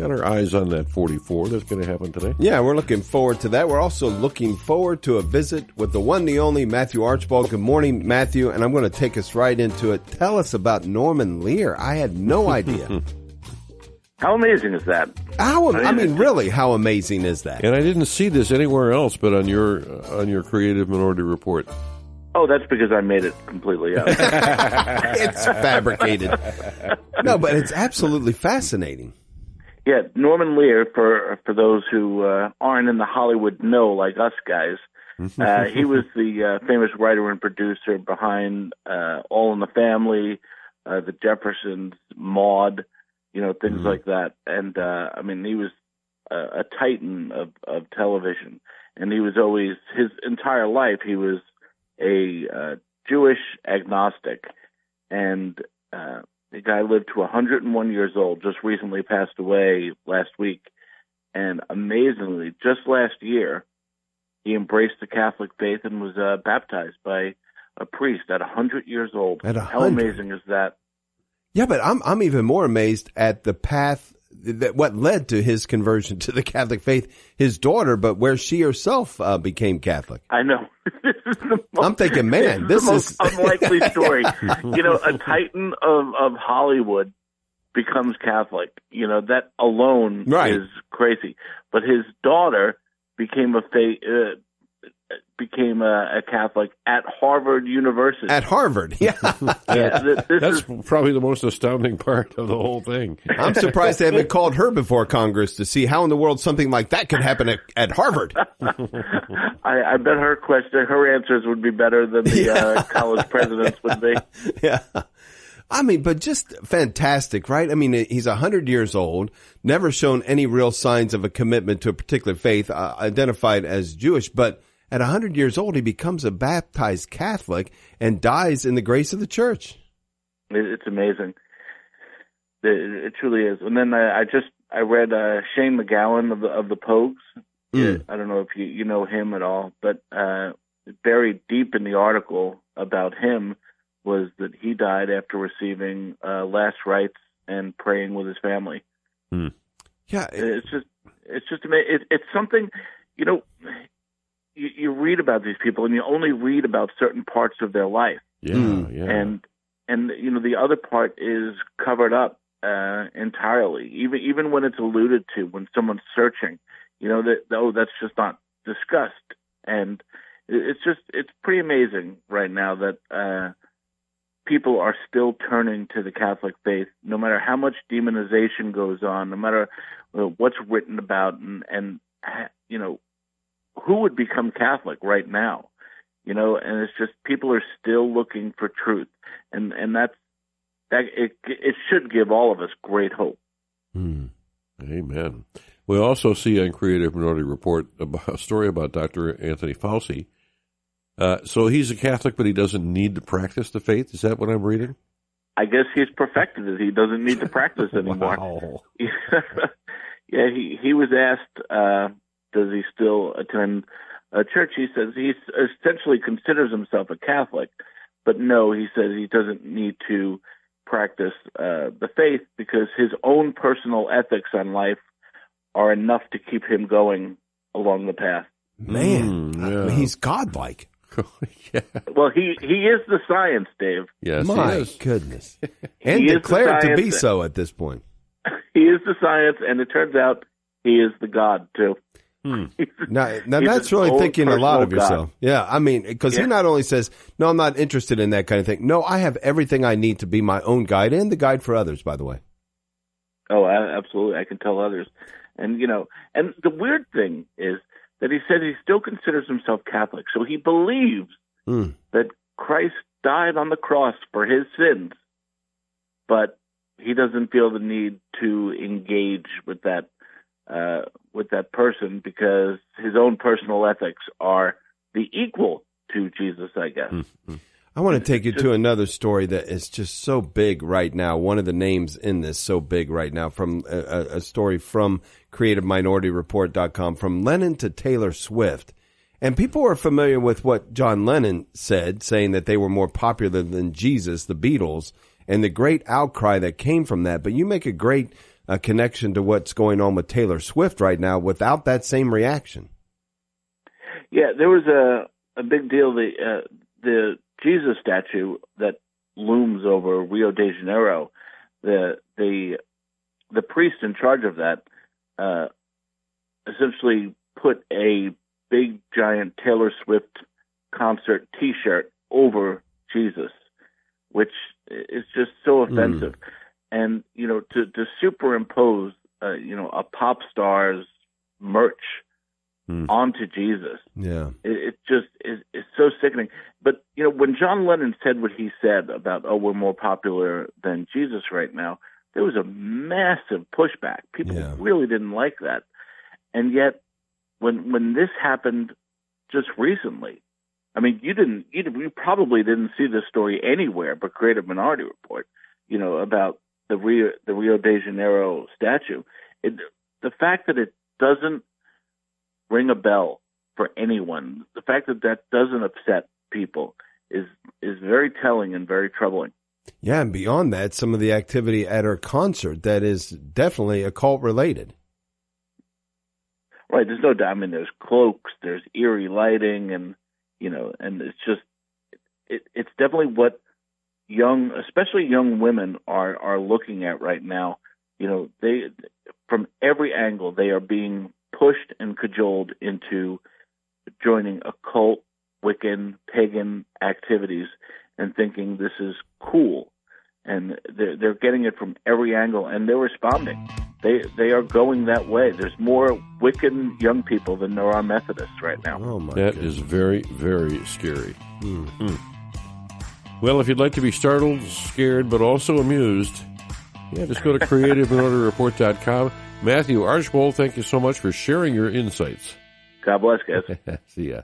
got our eyes on that 44 that's going to happen today. Yeah, we're looking forward to that. We're also looking forward to a visit with the one, the only Matthew Archbold. Good morning, Matthew, and I'm going to take us right into it. Tell us about Norman Lear. I had no idea. How amazing is that? Really, how amazing is that? And I didn't see this anywhere else but on your Creative Minority Report. Oh, that's because I made it completely up. It's fabricated. No, but it's absolutely fascinating. Yeah, Norman Lear, for those who aren't in the Hollywood know like us guys, he was the famous writer and producer behind All in the Family, The Jeffersons, Maude, things like that. And, he was a titan of television. And he was always, his entire life, he was a Jewish agnostic. And the guy lived to 101 years old, just recently passed away last week. And amazingly, just last year, he embraced the Catholic faith and was baptized by a priest at 100 years old. How amazing is that? Yeah, but I'm even more amazed at the path that what led to his conversion to the Catholic faith. His daughter, but where she herself became Catholic. I know. I'm thinking, man, this is the most unlikely story. A titan of Hollywood becomes Catholic. That alone is crazy. But his daughter became a Catholic at Harvard University. At Harvard, yeah. That's probably the most astounding part of the whole thing. I'm surprised they haven't called her before Congress to see how in the world something like that could happen at Harvard. I bet her answers would be better than the college presidents would be. Yeah. But just fantastic, right? He's 100 years old, never shown any real signs of a commitment to a particular faith, identified as Jewish, but at 100 years old, he becomes a baptized Catholic and dies in the grace of the church. It's amazing. It truly is. And then I read Shane McGowan of the Pogues. I don't know if you know him at all, but buried deep in the article about him was that he died after receiving last rites and praying with his family. Yeah, it's just amazing. It's something, You read about these people, and you only read about certain parts of their life. Yeah. And the other part is covered up entirely. Even when it's alluded to, when someone's searching, that's just not discussed. And it's pretty amazing right now that people are still turning to the Catholic faith, no matter how much demonization goes on, no matter what's written about, and who would become Catholic right now, and it's just people are still looking for truth, and it should give all of us great hope. Amen. We also see on Creative Minority Report a story about Dr. Anthony Fauci. So he's a Catholic, but he doesn't need to practice the faith. Is that what I'm reading? I guess he's perfected it. He doesn't need to practice anymore. Wow. Yeah, he was asked, does he still attend a church? He says he essentially considers himself a Catholic, but no, he says he doesn't need to practice the faith because his own personal ethics on life are enough to keep him going along the path. Man, he's godlike. Yeah. Well, he is the science, Dave. Yes, my goodness, and declared to be so at this point. He is the science, and it turns out he is the God too. Now that's really thinking a lot of yourself. God. Yeah, because he not only says, no, I'm not interested in that kind of thing. No, I have everything I need to be my own guide and the guide for others, by the way. Oh, absolutely. I can tell others. And, and the weird thing is that he said he still considers himself Catholic. So he believes that Christ died on the cross for his sins, but he doesn't feel the need to engage with that person because his own personal ethics are the equal to Jesus, I guess. I want to take you to another story that is just so big right now. One of the names in this so big right now from a story from CreativeMinorityReport.com, from Lennon to Taylor Swift. And people are familiar with what John Lennon said, saying that they were more popular than Jesus, the Beatles, and the great outcry that came from that. But you make a great a connection to what's going on with Taylor Swift right now without that same reaction. Yeah, there was a big deal. The Jesus statue that looms over Rio de Janeiro, the priest in charge of that essentially put a big giant Taylor Swift concert T-shirt over Jesus, which is just so offensive. And to superimpose a pop star's merch onto Jesus, it just is so sickening. But when John Lennon said what he said about, we're more popular than Jesus right now, there was a massive pushback. People really didn't like that. And yet, when this happened just recently, I mean, you probably didn't see this story anywhere but Creative Minority Report, about the Rio de Janeiro statue. The fact that it doesn't ring a bell for anyone, the fact that doesn't upset people is very telling and very troubling. Yeah, and beyond that, some of the activity at her concert that is definitely occult related. Right, there's no doubt. I mean, there's cloaks, there's eerie lighting, and it's just it's definitely what especially young women are looking at right now. They, from every angle, they are being pushed and cajoled into joining occult, Wiccan, pagan activities and thinking this is cool. And they're getting it from every angle, and they're responding. They are going that way. There's more Wiccan young people than there are Methodists right now. Oh my! That is very, very scary. Well, if you'd like to be startled, scared, but also amused, just go to creativeminority.report.com. Matthew Archbold, thank you so much for sharing your insights. God bless, guys. See ya.